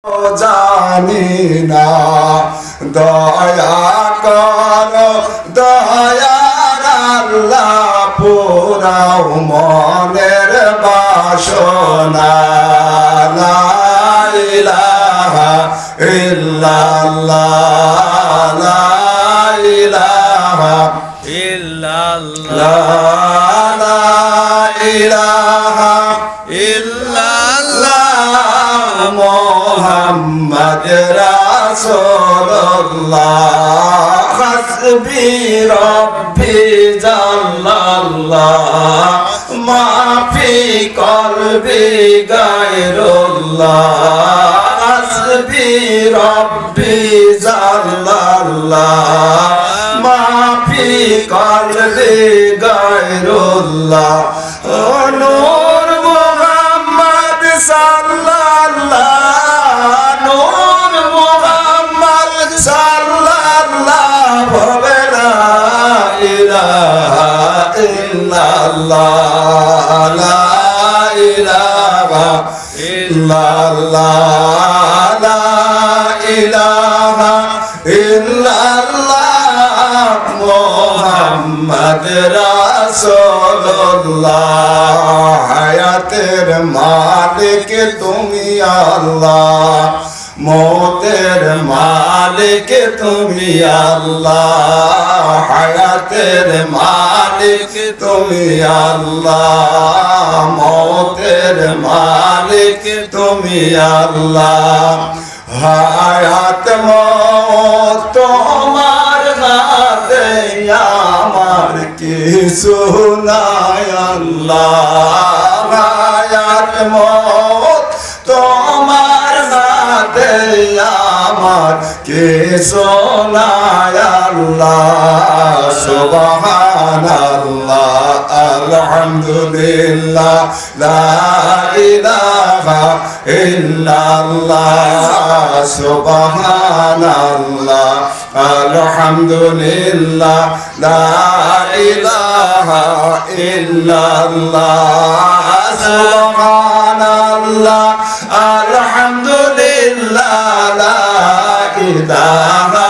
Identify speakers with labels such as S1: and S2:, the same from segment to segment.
S1: জানি না দয়া কর দয়ার আল্লাহ পুরাও মনের বাসনা লা ইলাহা ইল্লাল্লাহ লা ইলাহা ইল্লাল্লাহ লা ইলাহা ইল্লাল্লাহ মুহাম্মদ রাসূলুল্লাহ হাসবি রব্বি জাল্লাল্লাহ মাফি কলবি গায়রুল্লাহ হাসবি রব্বি জাল্লাল্লাহ মাফি কলবি গায়রুল্লাহ নূর মুহাম্মদ সাল্লাল্লাহ নূর মুহাম্মদ সাল্লাল্লাহ হবে লা ইলাহা ইল্লাল্লাহ লা ইলাহা ইল্লাল্লাহ লা ইলাহা ইল্লাল্লাহ মুহাম্মদ রাসূলুল্লাহ হায়াতের মালিক তুমি আল্লাহ মৌতের মালিক তুমি আল্লাহ হায়াতের মালিক তুমি আল্লাহ মৌতের মালিক তুমি আল্লাহ হায়াত মৌত তোমার হাতে আমার কিছু নাই আল্লাহ হায়াত মৌত তোমার হাতে আমার কিছু নাই আল্লাহ সুবহানাল্লাহ আলহামদুলিল্লাহ লা ইলাহা ইল্লাল্লাহ সুবহানাল্লাহ আলহামদুলিল্লাহ লা ইলাহা ইল্লাল্লাহ সুবহানাল্লাহ আলহামদুলিল্লাহ লা ইলাহা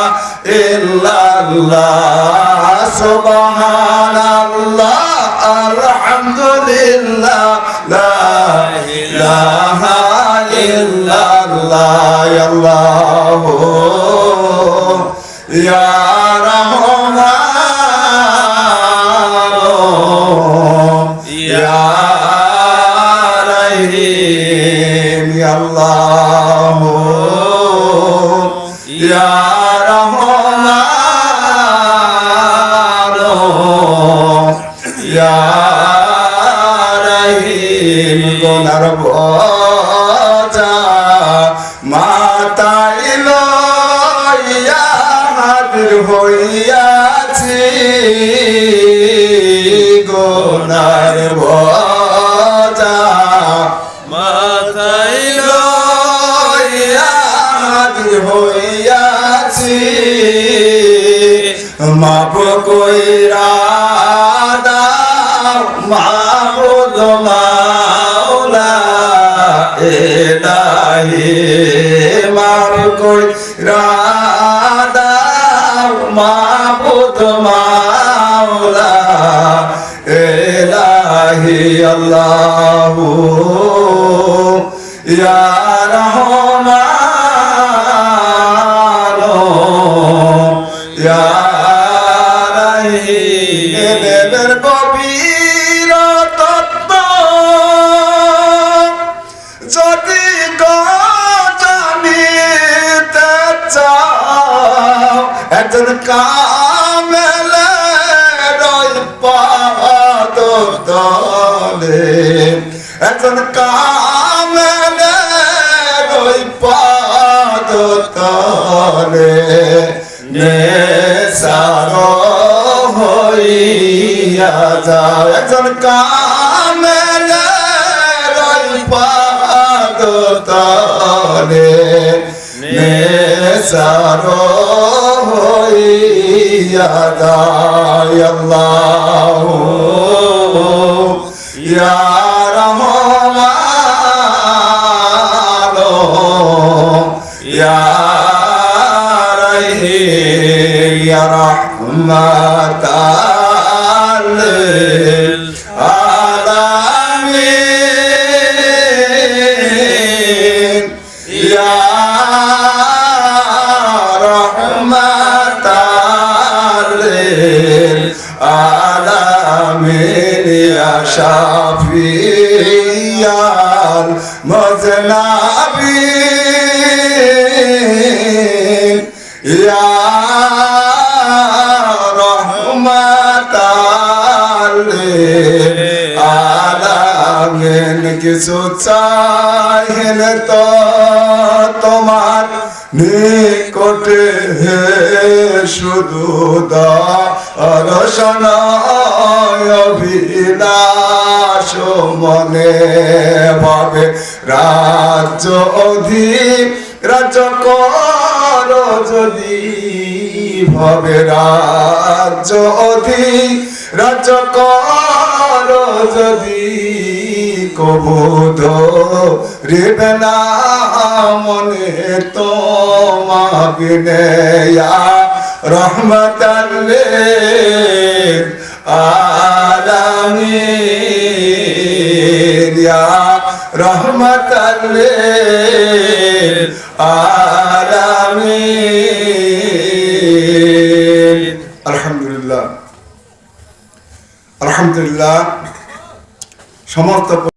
S1: ইল্লাল্লাহ সুবহানাল্লাহ আলহামদুলিল্লাহ লা ইলাহা ইল্লাল্লাহ আল্লাহ ইয়া রহমান ইয়া রহিম আল্লাহ ইয়া রহমান ইয়া রহিম গুনার বোঝা মাথায় লইয়া হাজির হইয়াছি গুনার বোঝা মাথায় লইয়া হাজির হইয়াছি মাফ কইরা দাও মাবুদ মাওলা ইলাহি মাফ কইরা দাও মাবুদ মাওলা ইলাহি আল্লাহু ইয়া রহমান ইয়া রহিম দেবের গভীর তত্ত্ব যদি জানিতে চাও একজন কামেলে রই পাদ তলে একজন কামেলে রই পাদ তলে নেশার হইয়া যাও একজন কামেলে রই পাদ তলে নেশার হইয়া যায় আল্লাহ ইয়া রহমান ইয়া রাহিম ইয়া রাহমাতাল লিল আলামিন ইয়া রাহমাতাল লিল আলামিন ইয়া শাফিয়াল মুযনাবিন ইয়া রাহমাতাল লিল আলামিন কিছু চাইলে তো তোমার নিকটে শুধু দর্শন অভিলাষ মনে ভাবে রাজ্য রাজ্য কর যদি ভাবে রাজ্য রাজ্য কর যদি কবুধ রেবে না মনে তোমাবিনে রহমতাল লিল আলামিন ইয়া রহমতাল লিল আলামিন। আলহামদুলিল্লাহ আলহামদুলিল্লাহ। সমস্ত